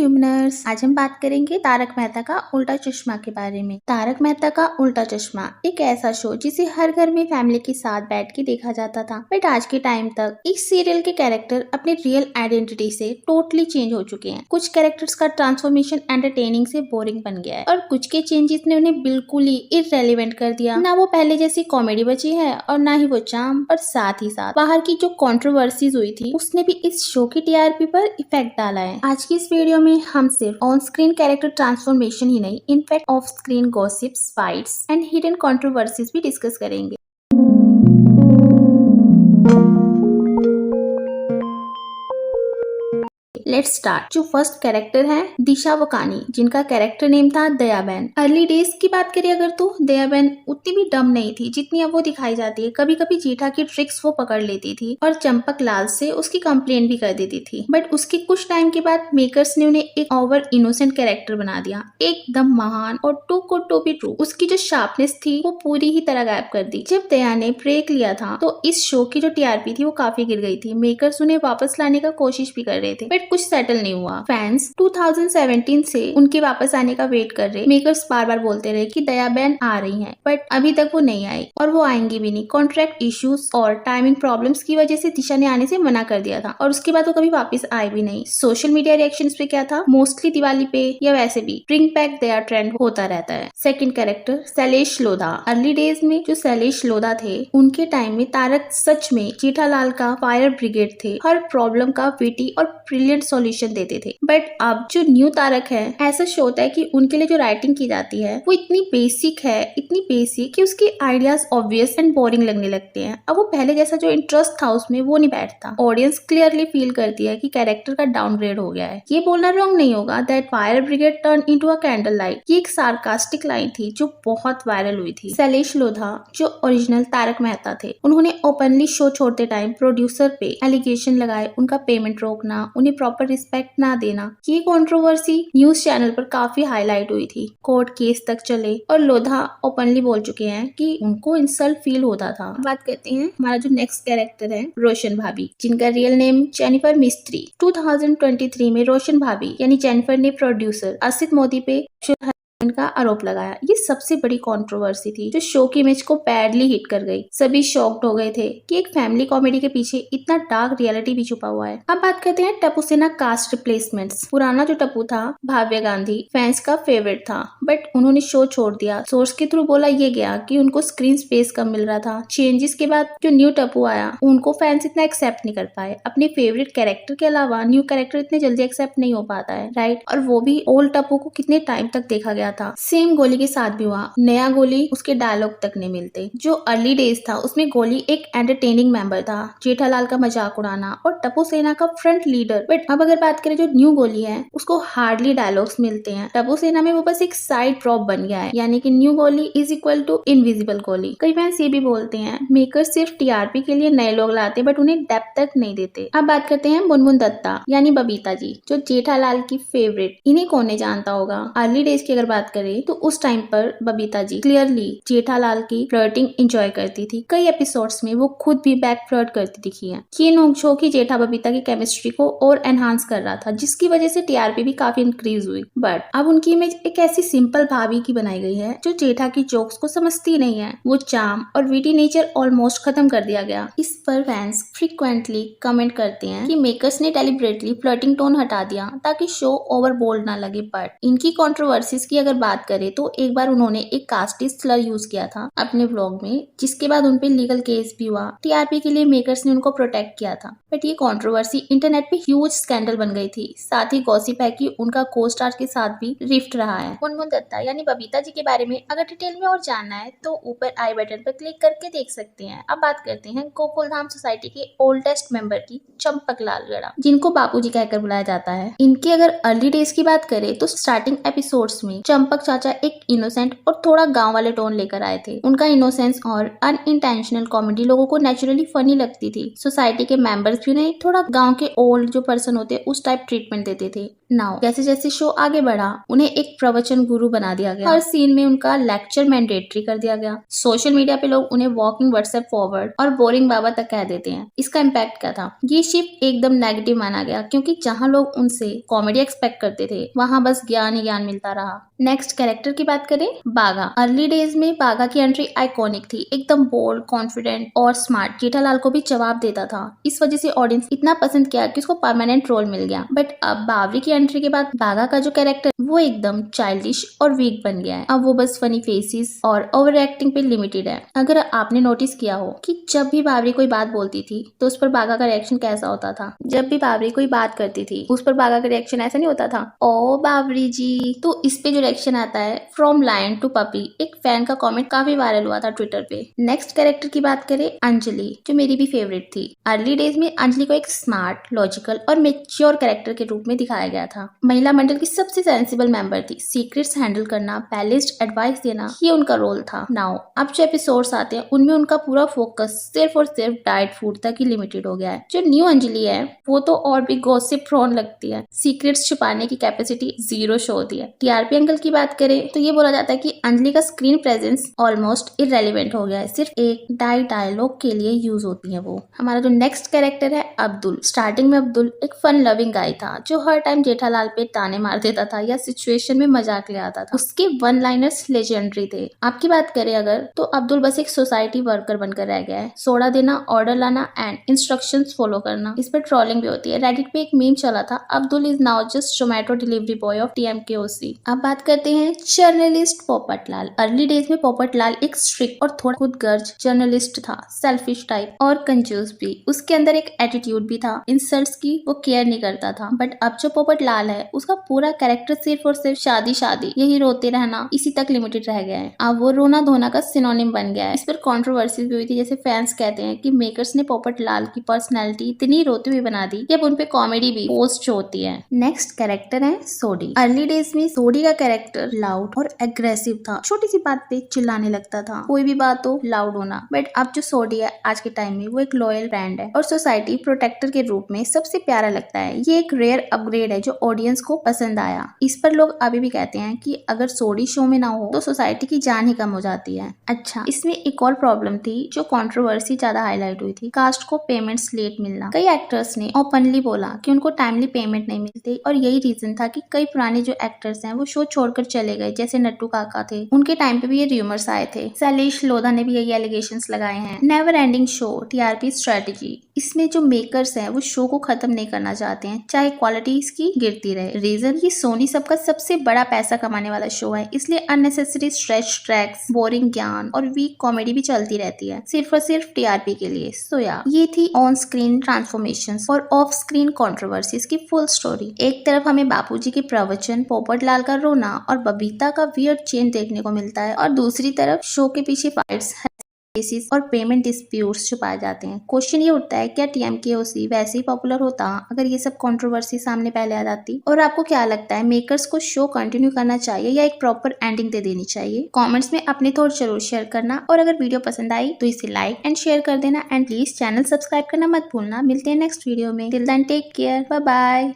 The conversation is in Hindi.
ह्यूमनर्स, आज हम बात करेंगे तारक मेहता का उल्टा चश्मा के बारे में। तारक मेहता का उल्टा चश्मा एक ऐसा शो जिसे हर घर में फैमिली के साथ बैठ के देखा जाता था, बट आज के टाइम तक इस सीरियल के कैरेक्टर अपने रियल आइडेंटिटी से टोटली चेंज हो चुके हैं। कुछ कैरेक्टर्स का ट्रांसफॉर्मेशन एंटरटेनिंग से बोरिंग बन गया है और कुछ के चेंजेस ने उन्हें बिल्कुल ही इररेलेवेंट कर दिया। ना वो पहले जैसी कॉमेडी बची है और ना ही वो चार्म, और साथ ही साथ बाहर की जो कंट्रोवर्सीज हुई थी उसने भी इस शो की टीआरपी पर इफेक्ट डाला है। आज की इस वीडियो में हम सिर्फ ऑन स्क्रीन कैरेक्टर ट्रांसफॉर्मेशन ही नहीं, in fact of screen gossips, fights and hidden controversies भी डिस्कस करेंगे। Let's start. जो फर्स्ट कैरेक्टर है दिशा वकानी, जिनका कैरेक्टर नेम था दयाबेन। अर्ली डेज की बात करें अगर तो दयाबेन उतनी भी डम नहीं थी जितनी अब वो दिखाई जाती है। कभी कभी जेठा की ट्रिक्स वो पकड़ लेती थी और चंपक लाल से उसकी कंप्लेंट भी कर देती थी, बट उसके कुछ टाइम के बाद मेकर्स ने उन्हें एक ओवर इनोसेंट कैरेक्टर बना दिया, एकदम महान और too good to be true. उसकी जो शार्पनेस थी वो पूरी ही तरह गायब कर दी। जब दया ने ब्रेक लिया था तो इस शो की जो टीआरपी थी वो काफी गिर गई थी। मेकर्स उन्हें वापस लाने का कोशिश भी कर रहे थे, बट कुछ सेटल नहीं हुआ। फैंस 2017 से उनके वापस आने का वेट कर रहे। मेकर्स बार बार बोलते रहे कि दयाबेन आ रही हैं, बट अभी तक वो नहीं आई और वो आएंगी भी नहीं। कॉन्ट्रैक्ट इश्यूज और टाइमिंग प्रॉब्लम्स की वजह से दिशा ने आने से मना कर दिया था और उसके बाद वो कभी वापस आए भी नहीं। सोशल मीडिया रिएक्शंस पे क्या था, मोस्टली दिवाली पे या वैसे भी ब्रिंग बैक दया ट्रेंड होता रहता है। Second character Shailesh Lodha. Early days में जो शैलेश लोधा थे उनके टाइम में तारक सच में जेठालाल का फायर ब्रिगेड थे। हर प्रॉब्लम का विटी और ब्रिलियंट सॉल्यूशन देते थे। बट अब जो न्यू तारक है, ऐसा शो होता है कि उनके लिए जो राइटिंग की जाती है वो इतनी बेसिक है, इतनी बेसिक कि उसके आइडियाज ऑब्वियस एंड बोरिंग लगने लगते हैं। अब वो पहले जैसा जो इंटरेस्ट था उसमें वो नहीं बैठता। ऑडियंस क्लियरली फील करती है कि कैरेक्टर का डाउनग्रेड हो गया है। ये बोलना रॉन्ग नहीं होगा that fire brigade turn into a candle light. ये एक सार्कास्टिक लाइन थी जो बहुत वायरल हुई थी। शैलेश लोधा जो ओरिजिनल तारक मेहता थे, उन्होंने ओपनली शो छोड़ते टाइम प्रोड्यूसर पे एलिगेशन लगाए, उनका पेमेंट रोकना, उन्हें प्रॉपर रिस्पेक्ट ना देना। ये कंट्रोवर्सी न्यूज चैनल पर काफी हाईलाइट हुई थी, कोर्ट केस तक चले और लोधा ओपनली बोल चुके हैं कि उनको इंसल्ट फील होता था। बात करते हैं हमारा जो नेक्स्ट कैरेक्टर है रोशन भाभी, जिनका रियल नेम जेनिफर मिस्त्री। 2023 में रोशन भाभी यानी जेनिफर ने प्रोड्यूसर असित मोदी पे का आरोप लगाया। ये सबसे बड़ी कंट्रोवर्सी थी जो शो की इमेज को बैडली हिट कर गई। सभी शॉक्ड हो गए थे कि एक फैमिली कॉमेडी के पीछे इतना डार्क रियलिटी भी छुपा हुआ है। अब बात करते हैं टप्पू सेना कास्ट रिप्लेसमेंट्स। पुराना जो टप्पू था भाव्य गांधी फैंस का फेवरेट था, बट उन्होंने शो छोड़ दिया। सोर्स के थ्रू बोला ये गया कि उनको स्क्रीन स्पेस कम मिल रहा था। चेंजेस के बाद जो न्यू टप्पू आया उनको फैंस इतना एक्सेप्ट नहीं कर पाए। अपने फेवरेट कैरेक्टर के अलावा न्यू कैरेक्टर इतने जल्दी एक्सेप्ट नहीं हो पाता है, राइट। और वो भी ओल्ड टप्पू को कितने टाइम तक देखा गया था। सेम गोली के साथ भी हुआ। नया गोली उसके डायलॉग तक नहीं मिलते। जो अर्ली डेज था उसमें गोली एक एंटरटेनिंग मेंबर था, जेठालाल का मजाक उड़ाना और टप्पू सेना का फ्रंट लीडर। बट अब अगर बात करें जो न्यू गोली है उसको हार्डली डायलॉग्स मिलते हैं। टप्पू सेना में वो बस एक साइड ड्रॉप बन गया है, यानी कि न्यू गोली इज इक्वल टू इनविजिबल गोली। कई फैंस ये भी बोलते हैं मेकर सिर्फ टीआरपी के लिए नए लोग लाते बट उन्हें डेप्थ तक नहीं देते। अब बात करते हैं मुनमुन दत्ता यानी बबीता जी, जो जेठालाल की फेवरेट। इन्हें कौन नहीं जानता होगा। अर्ली डेज की अगर बात करें तो उस टाइम पर बबीता जी क्लियरली जेठालाल की फ्लर्टिंग एंजॉय करती थी। कई एपिसोड्स में वो खुद भी बैक फ्लर्ट करती दिखी है। ये नोकझोंक ही जेठा बबीता की केमिस्ट्री को और एनहांस कर रहा था, जिसकी वजह से टीआरपी भी काफी इंक्रीज हुई। बट अब उनकी इमेज एक ऐसी सिंपल भाभी की बनाई गई है जो जेठा की जोक्स को समझती नहीं है। वो चार्म और विटी नेचर ऑलमोस्ट खत्म कर दिया गया। इस पर फैंस फ्रीक्वेंटली कमेंट करते हैं कि मेकर्स ने डेलिब्रेटली फ्लर्टिंग टोन हटा दिया ताकि शो ओवर बोल्ड ना लगे। बट इनकी कंट्रोवर्सीज की अगर बात करें तो एक बार उन्होंने एक कास्टिस्ट स्लर यूज किया था अपने व्लॉग में, जिसके बाद उनपे लीगल केस भी हुआ। टीआरपी के लिए मेकर्स ने उनको प्रोटेक्ट किया था, बट ये कंट्रोवर्सी इंटरनेट पे ह्यूज स्कैंडल बन गई थी। साथ ही गॉसिप है कि उनका को स्टार के साथ भी रिफ्ट रहा है। मुनमुन दत्ता यानी बबीता जी के बारे में अगर डिटेल में और जानना है तो ऊपर आई बटन पर क्लिक करके देख सकते हैं। अब बात करते हैं गोकुलधाम सोसाइटी के ओल्डेस्ट मेंबर की चंपक लाल गड़ा, जिनको बापूजी कहकर बुलाया जाता है। इनके अगर अर्ली डेज की बात करें तो स्टार्टिंग एपिसोड्स में चंपक चाचा एक इनोसेंट और थोड़ा गांव वाले टोन लेकर आए थे। उनका इनोसेंस और अनइंटेंशनल कॉमेडी लोगों को नेचुरली फनी लगती थी। सोसाइटी के मेंबर्स भी उन्हें थोड़ा गांव के ओल्ड जो पर्सन होते उस टाइप ट्रीटमेंट देते थे। नाउ जैसे जैसे शो आगे बढ़ा उन्हें एक प्रवचन गुरु बना दिया गया। हर सीन में उनका लेक्चर मैंडेटरी कर दिया गया। सोशल मीडिया पे लोग उन्हें वॉकिंग व्हाट्सएप फॉरवर्ड और बोरिंग बाबा तक कह देते हैं। इसका इम्पैक्ट क्या था? ये शिफ्ट एकदम नेगेटिव माना गया क्योंकि जहाँ लोग उनसे कॉमेडी एक्सपेक्ट करते थे वहाँ बस ज्ञान ही ज्ञान मिलता रहा। नेक्स्ट कैरेक्टर की बात करें, बाघा। अर्ली डेज में बाघा की एंट्री आइकॉनिक थी, एकदम बोल्ड, कॉन्फिडेंट और स्मार्ट। जेठालाल को भी जवाब देता था। इस वजह से ऑडियंस इतना पसंद किया कि उसको परमानेंट रोल मिल गया। बट अब बावरी की एंट्री के बाद बाघा का जो कैरेक्टर वो एकदम चाइल्डिश और वीक बन गया है। अब वो बस फनी फेसेस और ओवर एक्टिंग पे लिमिटेड है। अगर आपने नोटिस किया हो कि जब भी बावरी कोई बात बोलती थी तो उस पर बाघा का रिएक्शन कैसा होता था? जब भी बावरी कोई बात करती थी उस पर बाघा का रिएक्शन ऐसा नहीं होता था, ओ बावरी जी। तो इस पे जो रिएक्शन आता है, फ्रॉम लायन टू पपी, एक फैन का कमेंट काफी वायरल हुआ था ट्विटर पे। नेक्स्ट कैरेक्टर की बात करें, अंजलि, जो मेरी भी फेवरेट थी। अर्ली डेज में अंजलि को एक स्मार्ट, लॉजिकल और मेच्योर कैरेक्टर के रूप में दिखाया गया था। महिला मंडल की सबसे सेंसिबल मेंबर थी। सीक्रेट्स हैंडल करना, बैलेंस्ड एडवाइस देना, ये उनका रोल था। नाउ अब जो एपिसोड्स आते हैं उनमें उनका पूरा फोकस सिर्फ और सिर्फ डाइट फूड तक ही लिमिटेड हो गया है। जो न्यू अंजलि है वो तो और भी गॉसिप प्रोन लगती है। सीक्रेट्स छुपाने की कैपेसिटी जीरो शो होती है। टीआरपी एंगल की बात करें तो ये बोला जाता है कि अंजलि का स्क्रीन प्रेजेंस ऑलमोस्ट इररेलेवेंट हो गया है, सिर्फ एक डायलॉग के लिए यूज होती है वो। हमारा जो नेक्स्ट कैरेक्टर है, अब्दुल। स्टार्टिंग में अब्दुल एक फन लविंग गाय था जो हर टाइम जेठालाल पे ताने मार देता था या सिचुएशन में मजाक ले आता था। उसके वन लाइनर्स लेजेंडरी थे। आपकी बात करें अगर तो अब्दुल बस एक सोसाइटी वर्कर बनकर रह गया है। सोडा देना, ऑर्डर लाना एंड इंस्ट्रक्शंस फॉलो करना। इस पर ट्रोलिंग भी होती है। रेडिट पे एक मीम चला था, Abdul is now just Zomato delivery boy of TMKOC. अब बात करते हैं जर्नलिस्ट पोपटलाल। अर्ली डेज में पोपटलाल एक स्ट्रिक्ट और थोड़ा खुदगर्ज जर्नलिस्ट था, सेल्फिश टाइप और कंजूस भी। उसके अंदर एक एटीट्यूड भी था, इंसल्ट्स की वो केयर नहीं करता था। बट अब जो पोपटलाल है उसका पूरा कैरेक्टर सिर्फ और सिर्फ शादी शादी, यही रोते रहना, इसी तक लिमिटेड रह गया है। अब वो रोना धोना का सिनोनिम बन गया है। इस पर कंट्रोवर्सी भी हुई थी, जैसे फैंस कहते हैं कि मेकर्स ने पोपटलाल की पर्सनैलिटी इतनी रोती हुई बना दी कि अब उनपे कॉमेडी भी पोस्ट होती है। नेक्स्ट कैरेक्टर है सोडी। अर्ली डेज में सोडी का कैरेक्टर लाउड और एग्रेसिव था। छोटी सी बात पे चिल्लाने लगता था, कोई भी बात हो लाउड होना। बट अब जो सोडी है आज के टाइम में वो एक लॉयल फ्रेंड है और सोसाइटी प्रोटेक्टर के रूप में सबसे प्यारा लगता है। ये एक रेयर अपग्रेड है जो ऑडियंस को पसंद आया। इस पर लोग अभी भी कहते हैं कि अगर सोडी शो में ना हो तो सोसाइटी की जान ही कम हो जाती है। अच्छा, इसमें एक और प्रॉब्लम थी जो कंट्रोवर्सी ज्यादा हाईलाइट हुई थी, कास्ट को पेमेंट्स लेट मिलना। कई एक्टर्स ने ओपनली बोला कि उनको टाइमली पेमेंट नहीं मिलती और यही रीजन था कि कई पुराने जो एक्टर्स हैं वो शो छोड़कर चले गए, जैसे नट्टू काका थे। उनके टाइम पे भी ये रूमर्स आए थे। शैलेश लोधा ने भी यही एलिगेशंस लगाए हैं। Never ending show, TRP strategy. इसमें जो मेकर्स हैं वो शो को खत्म नहीं करना चाहते हैं, चाहे क्वालिटी इसकी गिरती रहे। रीजन, ये सोनी सबका सबसे बड़ा पैसा कमाने वाला शो है, इसलिए अननेसेसरी स्ट्रेच ट्रैक्स, बोरिंग ज्ञान और वीक कॉमेडी भी चलती रहती है, सिर्फ और सिर्फ टीआरपी के लिए। सो या ये थी ऑन स्क्रीन ट्रांसफॉर्मेशंस और ऑफ स्क्रीन कंट्रोवर्सीज की फुल स्टोरी। एक तरफ हमें बापूजी के प्रवचन, पोपटलाल का रोना और बबीता का वियर्ड चेंज देखने को मिलता है, और दूसरी तरफ शो के पीछे फाइट्स केसेस और पेमेंट डिस्प्यूट्स छुपाए जाते हैं। क्वेश्चन ये उठता है, क्या टीएमकेओसी वैसे ही पॉपुलर होता अगर ये सब कंट्रोवर्सी सामने पहले आ जाती? और आपको क्या लगता है, मेकर्स को शो कंटिन्यू करना चाहिए या एक प्रॉपर एंडिंग दे देनी चाहिए? कमेंट्स में अपने थॉट जरूर शेयर करना, और अगर वीडियो पसंद आई तो इसे लाइक एंड शेयर कर देना, एंड प्लीज चैनल सब्सक्राइब करना मत भूलना। मिलते हैं नेक्स्ट वीडियो में। Till then take care, bye bye.